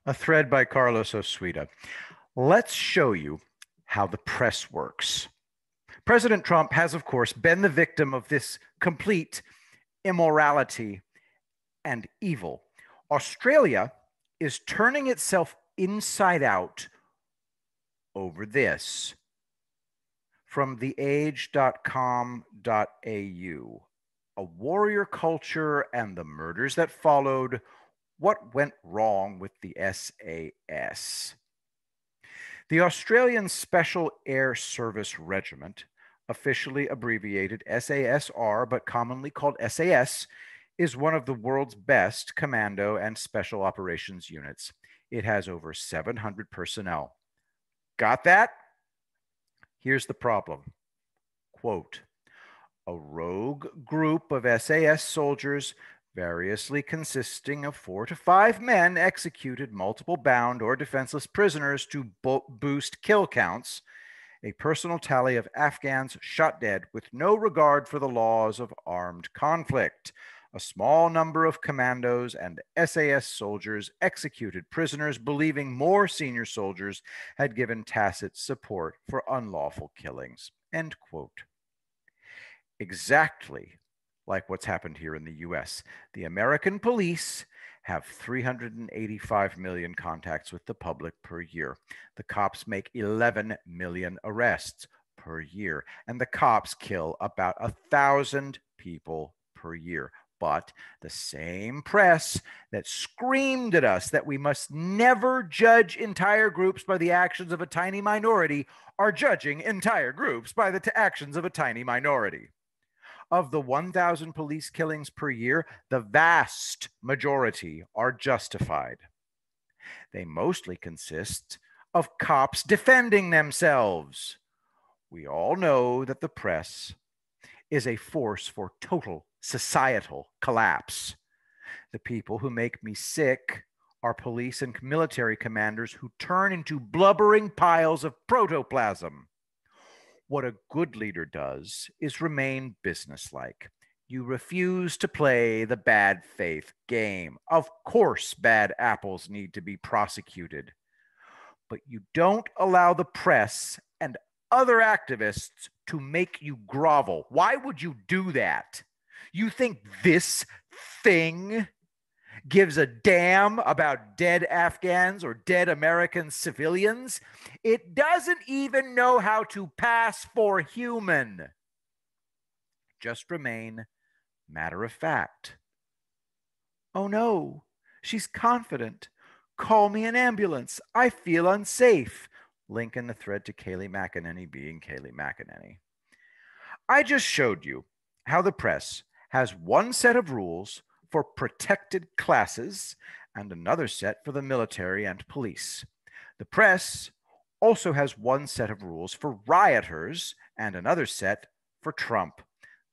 A thread by Carlos Osuita. Let's show you how the press works. President Trump has, of course, been the victim of this complete immorality and evil. Australia is turning itself inside out over this. From theage.com.au, a warrior culture and the murders that followed. What went wrong with the SAS? The Australian Special Air Service Regiment, officially abbreviated SASR but commonly called SAS, is one of the world's best commando and special operations units. It has over 700 personnel. Got that? Here's the problem. Quote, a rogue group of SAS soldiers, variously consisting of 4 to 5 men, executed multiple bound or defenseless prisoners to boost kill counts, a personal tally of Afghans shot dead with no regard for the laws of armed conflict. A small number of commandos and SAS soldiers executed prisoners, believing more senior soldiers had given tacit support for unlawful killings. End quote. Exactly like what's happened here in the US. The American police have 385 million contacts with the public per year. The cops make 11 million arrests per year, and the cops kill about 1,000 people per year. But the same press that screamed at us that we must never judge entire groups by the actions of a tiny minority are judging entire groups by the actions of a tiny minority. Of the 1,000 police killings per year, the vast majority are justified. They mostly consist of cops defending themselves. We all know that the press is a force for total societal collapse. The people who make me sick are police and military commanders who turn into blubbering piles of protoplasm. What a good leader does is remain businesslike. You refuse to play the bad faith game. Of course, bad apples need to be prosecuted. But you don't allow the press and other activists to make you grovel. Why would you do that? You think this thing gives a damn about dead Afghans or dead American civilians? It doesn't even know how to pass for human. Just remain matter of fact. Oh no, she's confident. Call me an ambulance. I feel unsafe. Link in the thread to Kayleigh McEnany being Kayleigh McEnany. I just showed you how the press has one set of rules for protected classes and another set for the military and police. The press also has one set of rules for rioters and another set for Trump.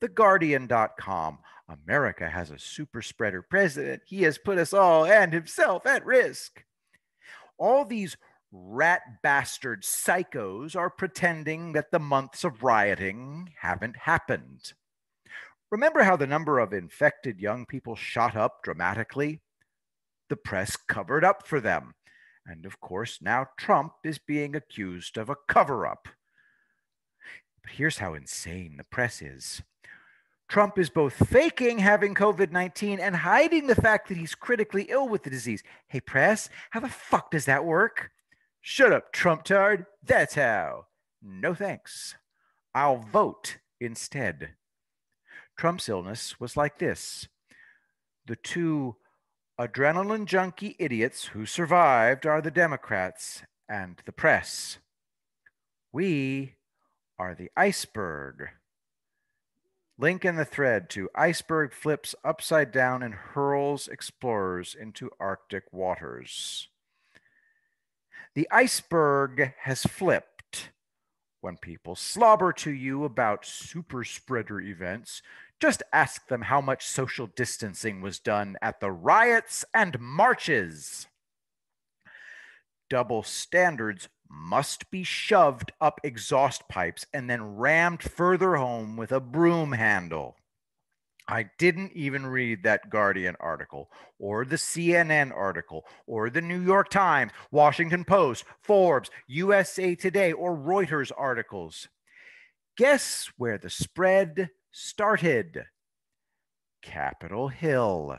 TheGuardian.com. America has a super spreader president. He has put us all and himself at risk. All these rat bastard psychos are pretending that the months of rioting haven't happened. Remember how the number of infected young people shot up dramatically? The press covered up for them. And of course, now Trump is being accused of a cover-up. But here's how insane the press is. Trump is both faking having COVID-19 and hiding the fact that he's critically ill with the disease. Hey, press, how the fuck does that work? Shut up, Trump-tard. That's how. No thanks. I'll vote instead. Trump's illness was like this. The two adrenaline junkie idiots who survived are the Democrats and the press. We are the iceberg. Link in the thread to iceberg flips upside down and hurls explorers into Arctic waters. The iceberg has flipped. When people slobber to you about super spreader events, just ask them how much social distancing was done at the riots and marches. Double standards must be shoved up exhaust pipes and then rammed further home with a broom handle. I didn't even read that Guardian article or the CNN article or the New York Times, Washington Post, Forbes, USA Today, or Reuters articles. Guess where the spread started? Capitol Hill.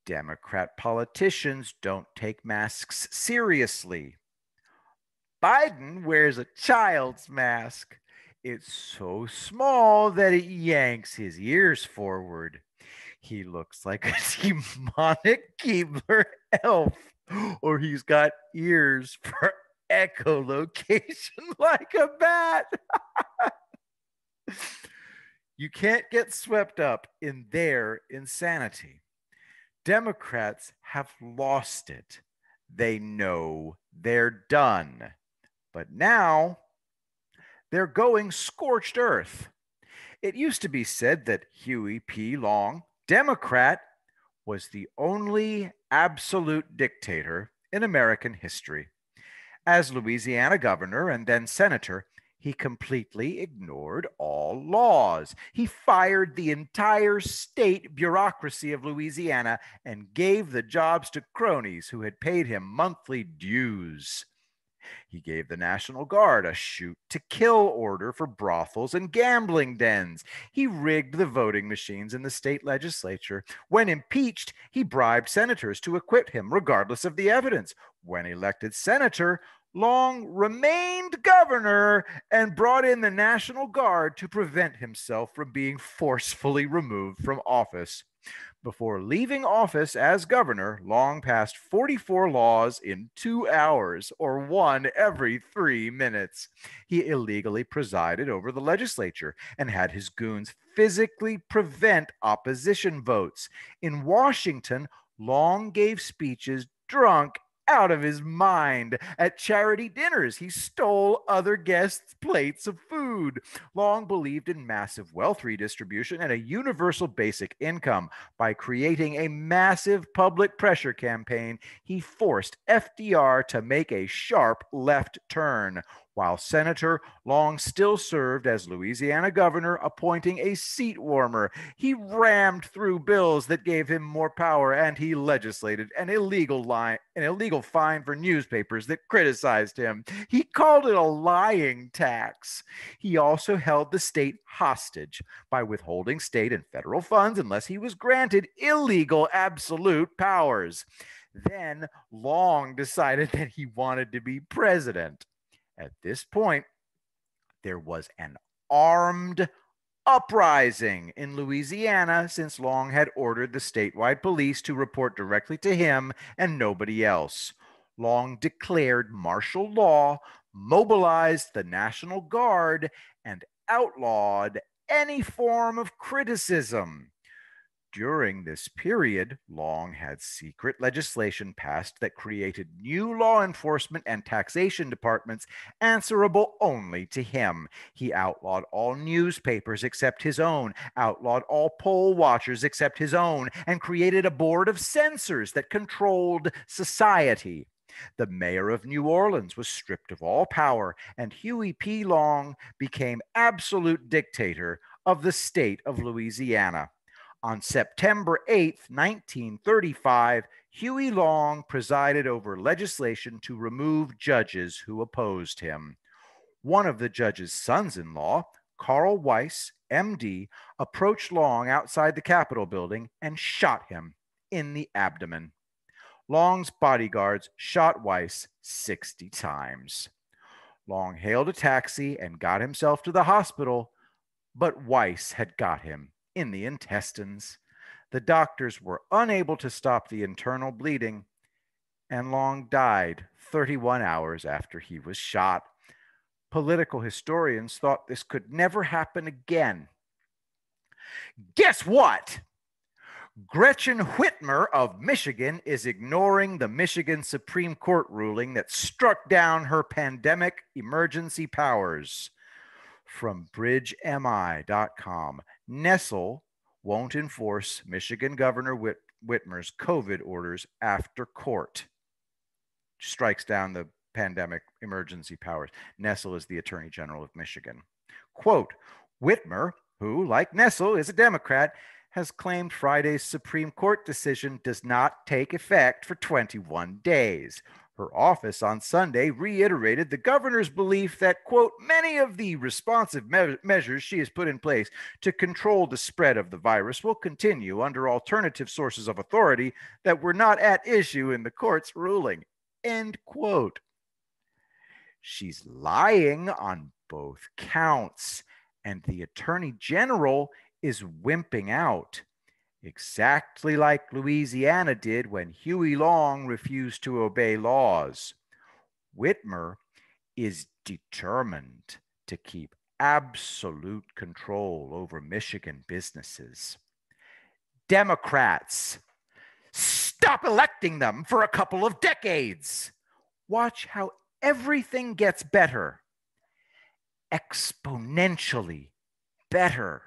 Democrat politicians don't take masks seriously. Biden wears a child's mask. It's so small that it yanks his ears forward. He looks like a demonic Keebler elf, or he's got ears for echolocation like a bat. You can't get swept up in their insanity. Democrats have lost it. They know they're done. But now they're going scorched earth. It used to be said that Huey P. Long, Democrat, was the only absolute dictator in American history. As Louisiana governor and then senator, he completely ignored all laws. He fired the entire state bureaucracy of Louisiana and gave the jobs to cronies who had paid him monthly dues. He gave the National Guard a shoot to kill order for brothels and gambling dens. He rigged the voting machines in the state legislature. When impeached, he bribed senators to acquit him, regardless of the evidence. When elected senator, Long remained governor and brought in the National Guard to prevent himself from being forcefully removed from office. Before leaving office as governor, Long passed 44 laws in 2 hours, or one every 3 minutes. He illegally presided over the legislature and had his goons physically prevent opposition votes. In Washington, Long gave speeches drunk out of his mind. At charity dinners, he stole other guests' plates of food. Long believed in massive wealth redistribution and a universal basic income. By creating a massive public pressure campaign, he forced FDR to make a sharp left turn. While senator, Long still served as Louisiana governor, appointing a seat warmer. He rammed through bills that gave him more power, and he legislated an illegal fine for newspapers that criticized him. He called it a lying tax. He also held the state hostage by withholding state and federal funds unless he was granted illegal absolute powers. Then Long decided that he wanted to be president. At this point, there was an armed uprising in Louisiana since Long had ordered the statewide police to report directly to him and nobody else. Long declared martial law, mobilized the National Guard, and outlawed any form of criticism. During this period, Long had secret legislation passed that created new law enforcement and taxation departments answerable only to him. He outlawed all newspapers except his own, outlawed all poll watchers except his own, and created a board of censors that controlled society. The mayor of New Orleans was stripped of all power, and Huey P. Long became absolute dictator of the state of Louisiana. On September 8, 1935, Huey Long presided over legislation to remove judges who opposed him. One of the judge's sons in law, Carl Weiss, MD, approached Long outside the Capitol building and shot him in the abdomen. Long's bodyguards shot Weiss 60 times. Long hailed a taxi and got himself to the hospital, but Weiss had got him in the intestines. The doctors were unable to stop the internal bleeding, and Long died 31 hours after he was shot. Political historians thought this could never happen again. Guess what? Gretchen Whitmer of Michigan is ignoring the Michigan Supreme Court ruling that struck down her pandemic emergency powers. From bridgemi.com, Nestle won't enforce Michigan Governor Whitmer's COVID orders after court. Strikes down the pandemic emergency powers. Nestle is the Attorney General of Michigan. Quote, Whitmer, who, like Nessel, is a Democrat, has claimed Friday's Supreme Court decision does not take effect for 21 days. Her office on Sunday reiterated the governor's belief that, quote, many of the responsive measures she has put in place to control the spread of the virus will continue under alternative sources of authority that were not at issue in the court's ruling, end quote. She's lying on both counts, and the attorney general is wimping out, exactly like Louisiana did when Huey Long refused to obey laws. Whitmer is determined to keep absolute control over Michigan businesses. Democrats, stop electing them for a couple of decades. Watch how everything gets better, exponentially better.